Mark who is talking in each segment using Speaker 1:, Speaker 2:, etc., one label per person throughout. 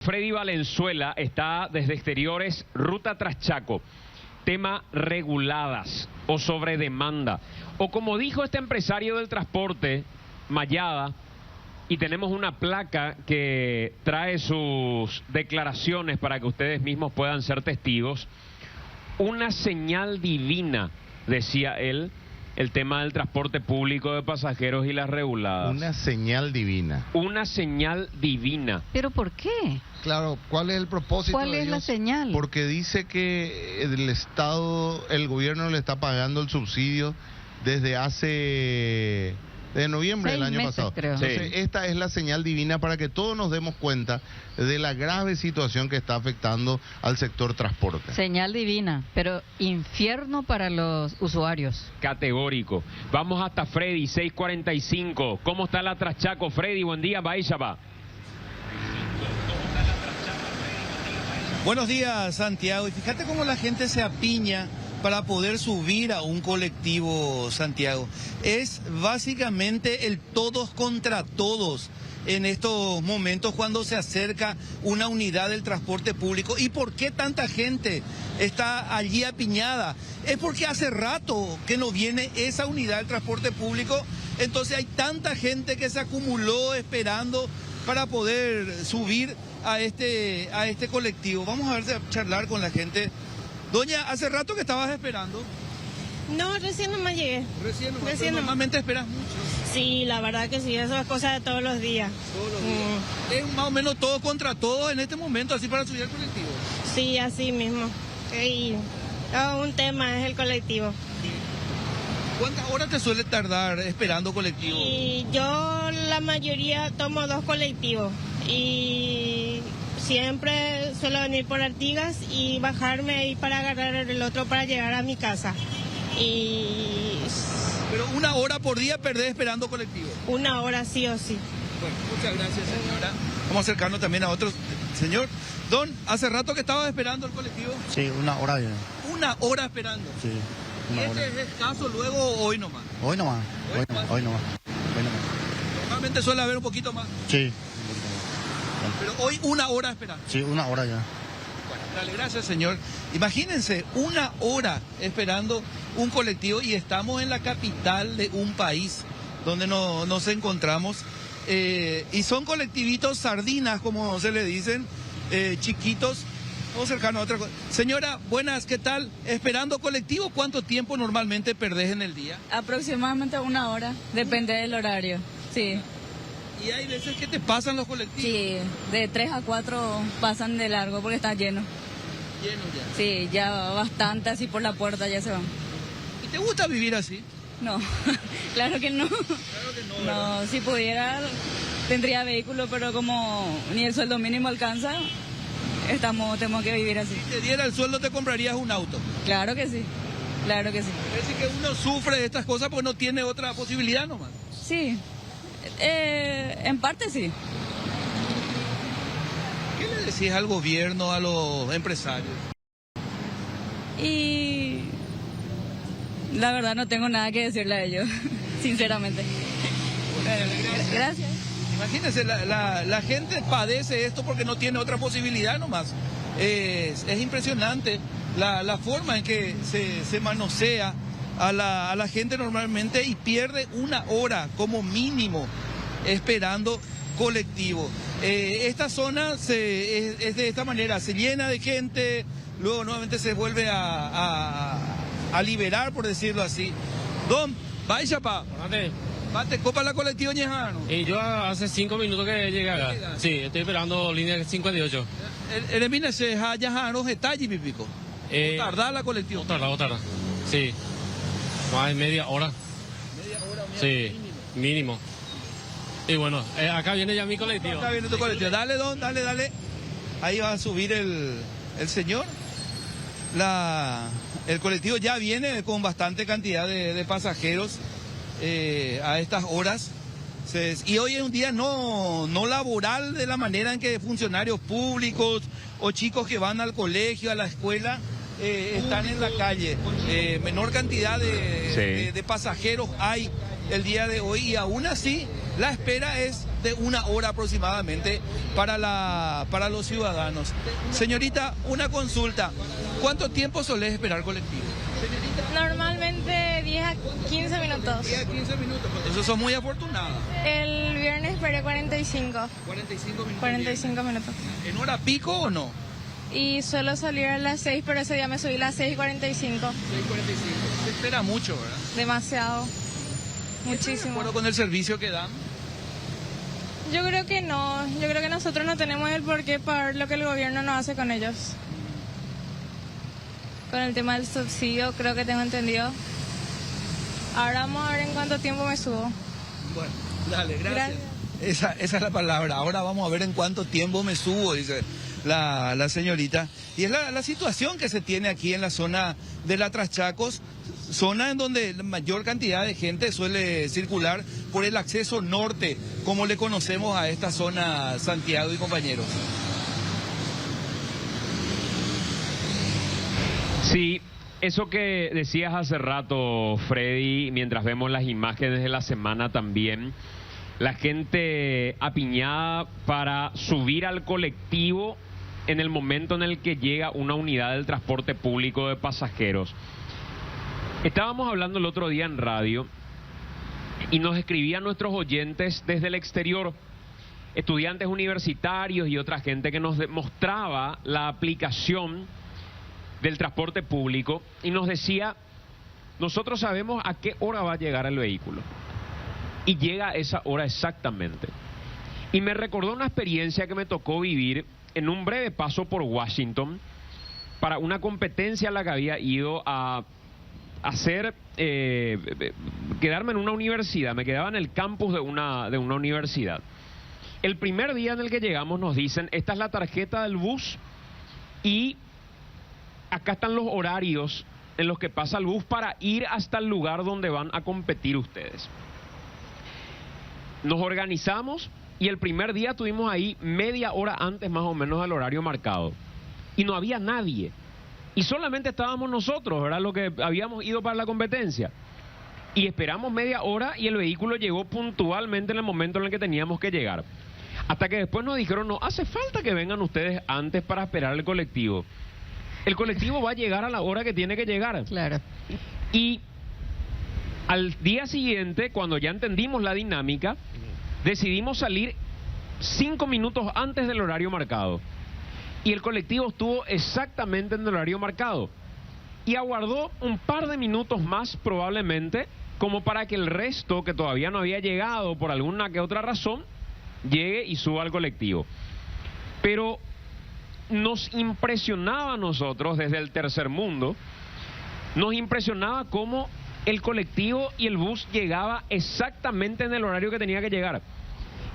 Speaker 1: Freddy Valenzuela está desde Exteriores, ruta tras Chaco. Tema reguladas o sobre demanda. O como dijo este empresario del transporte, Mayada, y tenemos una placa que trae sus declaraciones para que ustedes mismos puedan ser testigos. Una señal divina, decía él, el tema del transporte público de pasajeros y las reguladas.
Speaker 2: Una señal divina.
Speaker 1: Una señal divina.
Speaker 3: ¿Pero por qué?
Speaker 2: Claro, ¿cuál es el propósito
Speaker 3: ¿Cuál
Speaker 2: de
Speaker 3: es la
Speaker 2: ellos?
Speaker 3: señal?
Speaker 2: Porque dice que el Estado, el gobierno le está pagando el subsidio desde noviembre del
Speaker 3: 6
Speaker 2: año
Speaker 3: meses,
Speaker 2: pasado.
Speaker 3: creo.
Speaker 2: Entonces, esta es la señal divina para que todos nos demos cuenta de la grave situación que está afectando al sector transporte.
Speaker 3: Señal divina, pero infierno para los usuarios.
Speaker 1: Categórico. Vamos hasta Freddy, 6:45. ¿Cómo está la Traschaco, Freddy? Buen día, Baishaba.
Speaker 4: Buenos días, Santiago. Y fíjate cómo la gente se apiña para poder subir a un colectivo, Santiago. Es básicamente el todos contra todos en estos momentos cuando se acerca una unidad del transporte público. ¿Y por qué tanta gente está allí apiñada? Es porque hace rato que no viene esa unidad del transporte público, entonces hay tanta gente que se acumuló esperando para poder subir a este colectivo. Vamos a ver si charlar con la gente. Doña, ¿hace rato que estabas esperando?
Speaker 5: No, recién nomás llegué.
Speaker 4: Recién nomás.
Speaker 5: Recién nomás.
Speaker 4: Normalmente esperas mucho.
Speaker 5: Sí, la verdad que sí, eso es cosa de todos los días.
Speaker 4: Todos los días. Es más o menos todo contra todo en este momento, así para subir al colectivo.
Speaker 5: Sí, así mismo. Y un tema es el colectivo.
Speaker 4: ¿Cuántas horas te suele tardar esperando colectivo?
Speaker 5: Y yo la mayoría tomo 2 colectivos y siempre suelo venir por Artigas y bajarme ahí para agarrar el otro para llegar a mi casa. Y
Speaker 4: Pero 1 hora por día perdés esperando colectivo.
Speaker 5: 1 hora sí o sí.
Speaker 4: Bueno, muchas gracias, señora. Vamos a acercarnos también a otros. Señor, Don, ¿hace rato que estabas esperando el colectivo?
Speaker 6: Sí, 1 hora ya.
Speaker 4: 1 hora esperando.
Speaker 6: Sí,
Speaker 4: ¿Y
Speaker 6: 1 hora.
Speaker 4: este es el caso luego o hoy nomás?
Speaker 6: Hoy nomás.
Speaker 4: Hoy
Speaker 6: Hoy nomás.
Speaker 4: Normalmente suele haber un poquito más.
Speaker 6: Sí.
Speaker 4: Pero hoy 1 hora esperando.
Speaker 6: Sí, 1 hora ya.
Speaker 4: Bueno, dale, gracias, señor. Imagínense, 1 hora esperando un colectivo y estamos en la capital de un país donde nos encontramos. Y son colectivitos sardinas, como se le dicen, chiquitos. Vamos a acercarnos a otra cosa. Señora, buenas, ¿qué tal? Esperando colectivo, ¿cuánto tiempo normalmente perdés en el día?
Speaker 7: Aproximadamente 1 hora, depende del horario, sí.
Speaker 4: Y hay veces que te pasan los colectivos.
Speaker 7: Sí, de 3 a 4 pasan de largo porque está lleno.
Speaker 4: Llenos ya.
Speaker 7: Sí, ya bastante así por la puerta ya se van.
Speaker 4: ¿Y te gusta vivir así?
Speaker 7: No, claro que no.
Speaker 4: Claro que no, ¿verdad?
Speaker 7: No, si pudiera tendría vehículo, pero como ni el sueldo mínimo alcanza, tenemos que vivir así.
Speaker 4: Si te diera el sueldo, ¿te comprarías un auto?
Speaker 7: Claro que sí, claro que sí.
Speaker 4: Es decir, que uno sufre de estas cosas porque no tiene otra posibilidad nomás.
Speaker 7: Sí, en parte sí.
Speaker 4: ¿Qué le decís al gobierno, a los empresarios?
Speaker 7: Y la verdad no tengo nada que decirle a ellos, sinceramente. Bueno, gracias.
Speaker 4: Imagínense, la gente padece esto porque no tiene otra posibilidad nomás. Es impresionante la forma en que se manosea a la gente normalmente y pierde 1 hora como mínimo esperando colectivo. Esta zona es de esta manera, se llena de gente, luego nuevamente se vuelve a liberar, por decirlo así. Don, vaya pa. ¿Te copa la colectiva ñejano?
Speaker 8: Y yo hace 5 minutos que llegué acá. Sí, estoy esperando línea 58.
Speaker 4: El se ha ñejano está allí pipico. ¿Tardar la colectiva?
Speaker 8: Otra. Sí. Más de media hora.
Speaker 4: Media hora.
Speaker 8: Sí, mínimo. Y bueno, acá viene ya mi colectivo.
Speaker 4: Acá viene tu colectivo. Dale, Don, dale. Ahí va a subir el señor. El colectivo ya viene con bastante cantidad de pasajeros a estas horas. Y hoy es un día no laboral de la manera en que funcionarios públicos o chicos que van al colegio, a la escuela, están en la calle. Menor cantidad de pasajeros hay el día de hoy y aún así la espera es de 1 hora aproximadamente para los ciudadanos. Señorita, una consulta. ¿Cuánto tiempo solés esperar colectivo?
Speaker 5: Normalmente 10 a 15 minutos.
Speaker 4: 10 a 15 minutos. Entonces sos muy afortunada.
Speaker 5: El viernes esperé 45.
Speaker 4: 45 minutos.
Speaker 5: 45 minutos.
Speaker 4: ¿En hora pico o no?
Speaker 5: Y suelo salir a las 6, pero ese día me subí a las 6:45.
Speaker 4: 6:45. Se espera mucho, ¿verdad?
Speaker 5: Demasiado.
Speaker 4: ¿Estás de
Speaker 5: Muchísimo.
Speaker 4: acuerdo con el servicio que dan?
Speaker 5: Yo creo que no. Yo creo que nosotros no tenemos el por qué pagar lo que el gobierno no hace con ellos. Con el tema del subsidio, creo que tengo entendido. Ahora vamos a ver en cuánto tiempo me subo.
Speaker 4: Bueno, dale, gracias.
Speaker 5: Gracias.
Speaker 4: Esa es la palabra. Ahora vamos a ver en cuánto tiempo me subo, dice la señorita. Y es la situación que se tiene aquí en la zona de la Traschacos, zona en donde la mayor cantidad de gente suele circular por el acceso norte, como le conocemos a esta zona, Santiago y compañeros.
Speaker 1: Sí, eso que decías hace rato, Freddy, mientras vemos las imágenes de la semana también, la gente apiñada para subir al colectivo en el momento en el que llega una unidad del transporte público de pasajeros. Estábamos hablando el otro día en radio y nos escribían nuestros oyentes desde el exterior, estudiantes universitarios y otra gente que nos mostraba la aplicación del transporte público y nos decía, nosotros sabemos a qué hora va a llegar el vehículo y llega a esa hora exactamente. Y me recordó una experiencia que me tocó vivir en un breve paso por Washington para una competencia a la que había ido a hacer, quedarme en una universidad, me quedaba en el campus de una universidad. El primer día en el que llegamos nos dicen, esta es la tarjeta del bus y acá están los horarios en los que pasa el bus para ir hasta el lugar donde van a competir ustedes. Nos organizamos y el primer día estuvimos ahí media hora antes más o menos del horario marcado. Y no había nadie. Y solamente estábamos nosotros, ¿verdad? Lo que habíamos ido para la competencia. Y esperamos media hora y el vehículo llegó puntualmente en el momento en el que teníamos que llegar. Hasta que después nos dijeron, no, hace falta que vengan ustedes antes para esperar el colectivo. El colectivo va a llegar a la hora que tiene que llegar.
Speaker 3: Claro.
Speaker 1: Y al día siguiente, cuando ya entendimos la dinámica, decidimos salir 5 minutos antes del horario marcado. Y el colectivo estuvo exactamente en el horario marcado. Y aguardó un par de minutos más probablemente, como para que el resto, que todavía no había llegado por alguna que otra razón, llegue y suba al colectivo. Pero nos impresionaba a nosotros desde el tercer mundo, nos impresionaba cómo el colectivo y el bus llegaba exactamente en el horario que tenía que llegar.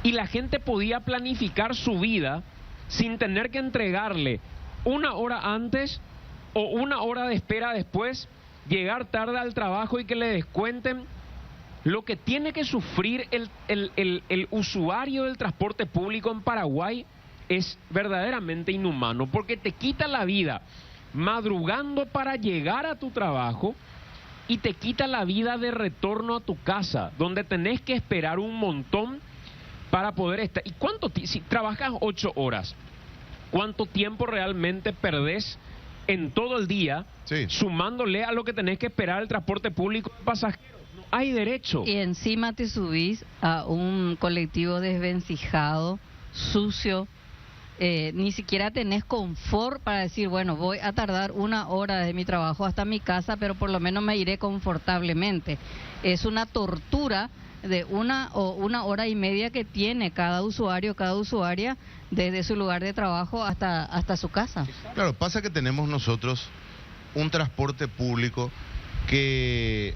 Speaker 1: Y la gente podía planificar su vida sin tener que entregarle 1 hora antes o 1 hora de espera después, llegar tarde al trabajo y que le descuenten. Lo que tiene que sufrir el usuario del transporte público en Paraguay es verdaderamente inhumano, porque te quita la vida madrugando para llegar a tu trabajo y te quita la vida de retorno a tu casa, donde tenés que esperar un montón para poder estar. ¿Y cuánto si trabajas 8 horas, cuánto tiempo realmente perdés en todo el día,
Speaker 2: Sí,
Speaker 1: sumándole a lo que tenés que esperar el transporte público de pasajeros? No hay derecho.
Speaker 3: Y encima te subís a un colectivo desvencijado, sucio. Ni siquiera tenés confort para decir, bueno, voy a tardar 1 hora desde mi trabajo hasta mi casa, pero por lo menos me iré confortablemente. Es una tortura de 1 o 1 hora y media que tiene cada usuario, cada usuaria, desde su lugar de trabajo hasta su casa.
Speaker 2: claro, pasa que tenemos nosotros un transporte público que,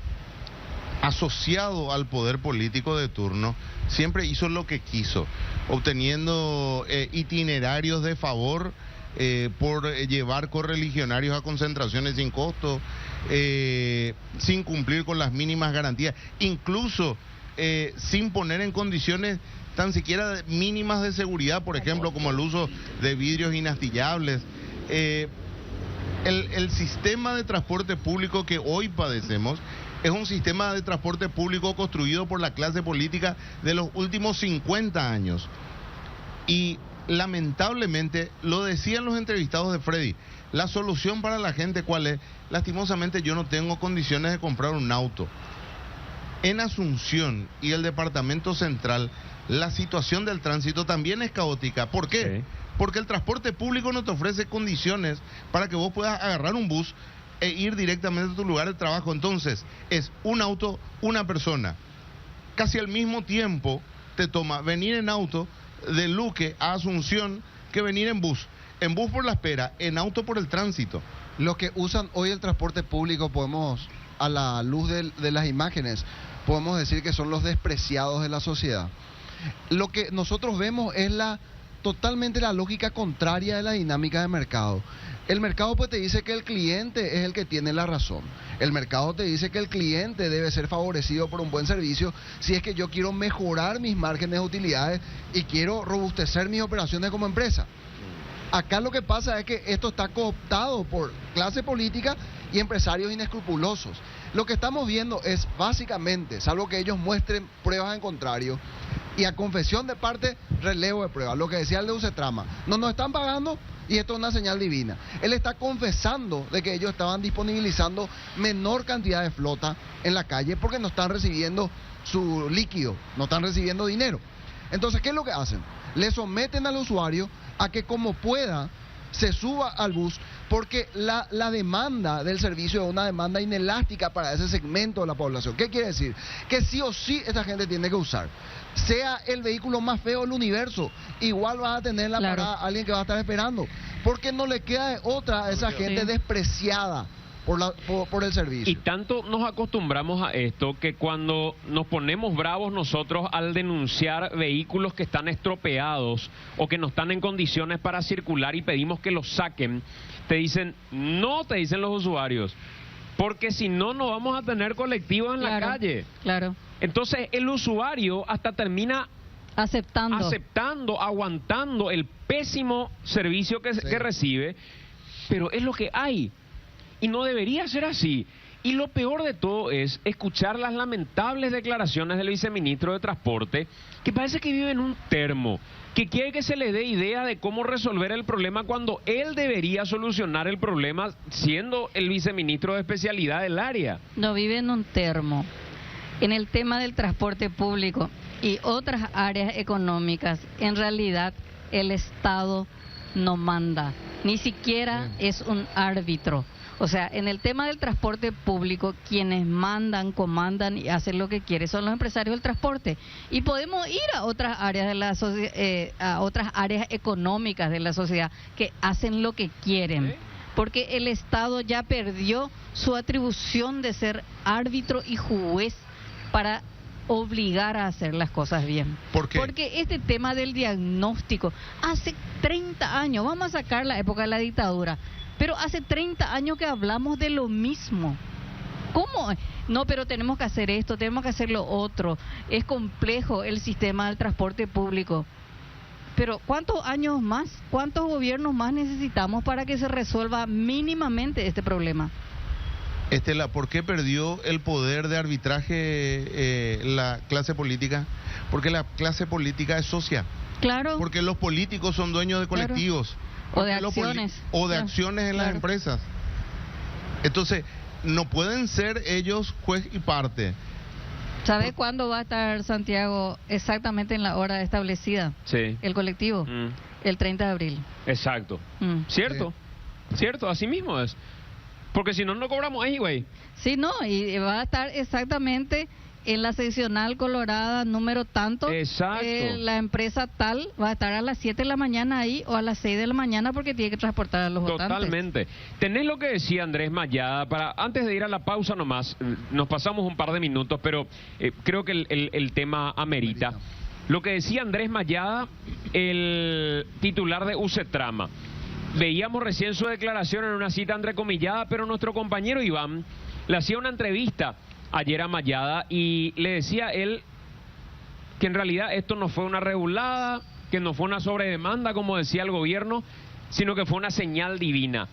Speaker 2: asociado al poder político de turno, siempre hizo lo que quiso, obteniendo itinerarios de favor por llevar correligionarios a concentraciones sin costo, sin cumplir con las mínimas garantías, incluso sin poner en condiciones tan siquiera mínimas de seguridad, por ejemplo, como el uso de vidrios inastillables. El sistema de transporte público que hoy padecemos Es un sistema de transporte público construido por la clase política de los últimos 50 años. Y lamentablemente, lo decían los entrevistados de Freddy, la solución para la gente, ¿cuál es? Lastimosamente yo no tengo condiciones de comprar un auto. En Asunción y el departamento central, la situación del tránsito también es caótica. ¿Por qué?
Speaker 1: Sí.
Speaker 2: Porque el transporte público no te ofrece condiciones para que vos puedas agarrar un bus e ir directamente a tu lugar de trabajo. Entonces, es un auto, una persona. Casi al mismo tiempo te toma venir en auto de Luque a Asunción que venir en bus. En bus por la espera, en auto por el tránsito.
Speaker 6: Los que usan hoy el transporte público, podemos, a la luz de las imágenes, podemos decir que son los despreciados de la sociedad. Lo que nosotros vemos es totalmente la lógica contraria de la dinámica de mercado. El mercado pues te dice que el cliente es el que tiene la razón. El mercado te dice que el cliente debe ser favorecido por un buen servicio si es que yo quiero mejorar mis márgenes de utilidades y quiero robustecer mis operaciones como empresa. Acá lo que pasa es que esto está cooptado por clase política y empresarios inescrupulosos. Lo que estamos viendo es básicamente, salvo que ellos muestren pruebas en contrario, y a confesión de parte, relevo de pruebas. Lo que decía el de Ucetrama, no nos están pagando y esto es una señal divina. Él está confesando de que ellos estaban disponibilizando menor cantidad de flota en la calle porque no están recibiendo su líquido, no están recibiendo dinero. Entonces, ¿qué es lo que hacen? Le someten al usuario a que como pueda se suba al bus, porque la demanda del servicio es una demanda inelástica para ese segmento de la población. ¿Qué quiere decir? Que sí o sí esta gente tiene que usar. Sea el vehículo más feo del universo, igual vas a tener en la parada a alguien que va a estar esperando, porque no le queda de otra a esa gente despreciada por el servicio.
Speaker 1: Y tanto nos acostumbramos a esto que cuando nos ponemos bravos nosotros al denunciar vehículos que están estropeados o que no están en condiciones para circular y pedimos que los saquen, te dicen los usuarios, porque si no, no vamos a tener colectivos en la calle.
Speaker 3: Claro.
Speaker 1: Entonces el usuario hasta termina aceptando, aguantando el pésimo servicio que recibe, pero es lo que hay. Y no debería ser así. Y lo peor de todo es escuchar las lamentables declaraciones del viceministro de Transporte, que parece que vive en un termo, que quiere que se le dé idea de cómo resolver el problema cuando él debería solucionar el problema siendo el viceministro de especialidad del área.
Speaker 3: No vive en un termo. En el tema del transporte público y otras áreas económicas, en realidad el Estado no manda, ni siquiera es un árbitro. O sea, en el tema del transporte público, quienes mandan, comandan y hacen lo que quieren son los empresarios del transporte. Y podemos ir a otras áreas de la a otras áreas económicas de la sociedad que hacen lo que quieren. Porque el Estado ya perdió su atribución de ser árbitro y juez para obligar a hacer las cosas bien.
Speaker 2: ¿Por qué?
Speaker 3: Porque este tema del diagnóstico, hace 30 años, vamos a sacar la época de la dictadura, pero hace 30 años que hablamos de lo mismo. ¿Cómo? No, pero tenemos que hacer esto, tenemos que hacer lo otro. Es complejo el sistema del transporte público. Pero ¿cuántos años más, cuántos gobiernos más necesitamos para que se resuelva mínimamente este problema?
Speaker 2: Estela, ¿por qué perdió el poder de arbitraje la clase política? Porque la clase política es socia.
Speaker 3: Claro.
Speaker 2: Porque los políticos son dueños de colectivos.
Speaker 3: Claro. O de acciones.
Speaker 2: O de acciones en las empresas. Entonces, no pueden ser ellos juez y parte.
Speaker 3: ¿Sabe cuándo va a estar Santiago exactamente en la hora establecida?
Speaker 1: Sí.
Speaker 3: El colectivo. El 30 de abril.
Speaker 1: Exacto. ¿Cierto? Sí. Cierto, así mismo es. Porque si no, no cobramos ahí, güey.
Speaker 3: Sí, no, y va a estar exactamente en la seccional colorada número tanto.
Speaker 1: Exacto.
Speaker 3: La empresa tal va a estar a las 7 de la mañana ahí o a las 6 de la mañana porque tiene que transportar a los votantes.
Speaker 1: Totalmente. Tenés lo que decía Andrés Mayada, antes de ir a la pausa nomás, nos pasamos un par de minutos, pero creo que el tema amerita. Lo que decía Andrés Mayada, el titular de Ucetrama. Veíamos recién su declaración en una cita entrecomillada, pero nuestro compañero Iván le hacía una entrevista ayer a Mayada y le decía él que en realidad esto no fue una regulada, que no fue una sobredemanda como decía el gobierno, sino que fue una señal divina.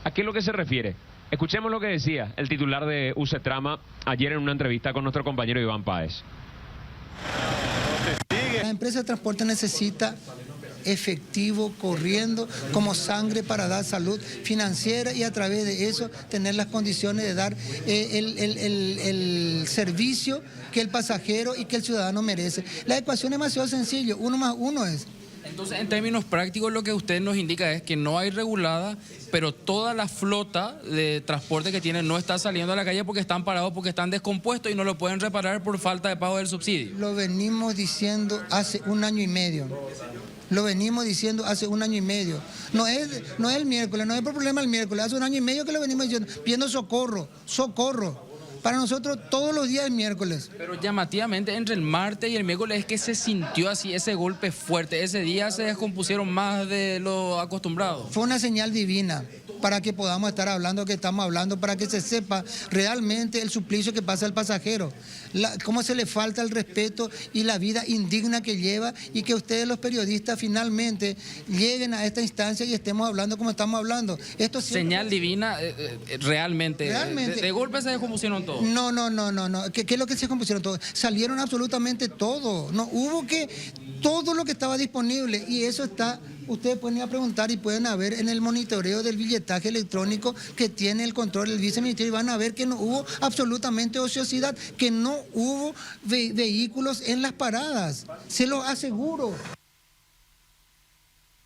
Speaker 1: ¿A qué es lo que se refiere? Escuchemos lo que decía el titular de UCETRAMA ayer en una entrevista con nuestro compañero Iván Páez.
Speaker 9: La empresa de transporte necesita efectivo corriendo como sangre para dar salud financiera y a través de eso tener las condiciones de dar el servicio que el pasajero y que el ciudadano merece. La ecuación es demasiado sencilla, 1 más 1 es.
Speaker 10: Entonces, en términos prácticos, lo que usted nos indica es que no hay regulada, pero toda la flota de transporte que tienen no está saliendo a la calle porque están parados, porque están descompuestos y no lo pueden reparar por falta de pago del subsidio.
Speaker 9: Lo venimos diciendo hace 1 año y medio. Lo venimos diciendo hace 1 año y medio. No es el miércoles, no es por problema el miércoles. Hace 1 año y medio que lo venimos diciendo, pidiendo socorro, socorro. Para nosotros todos los días es miércoles.
Speaker 10: Pero llamativamente entre el martes y el miércoles es que se sintió así ese golpe fuerte. Ese día se descompusieron más de lo acostumbrado.
Speaker 9: Fue una señal divina para que podamos estar hablando lo que estamos hablando, para que se sepa realmente el suplicio que pasa al pasajero, cómo se le falta el respeto y la vida indigna que lleva, y que ustedes los periodistas finalmente lleguen a esta instancia y estemos hablando como estamos hablando. Esto
Speaker 10: señal divina, realmente. De golpe se descompusieron todos.
Speaker 9: No. ¿Qué es lo que se descompusieron todos? Salieron absolutamente todos. No hubo que todo lo que estaba disponible, y eso está. Ustedes pueden ir a preguntar y pueden ver en el monitoreo del billetaje electrónico que tiene el control del viceministerio, y van a ver que no hubo absolutamente ociosidad, que no hubo vehículos en las paradas. Se lo aseguro.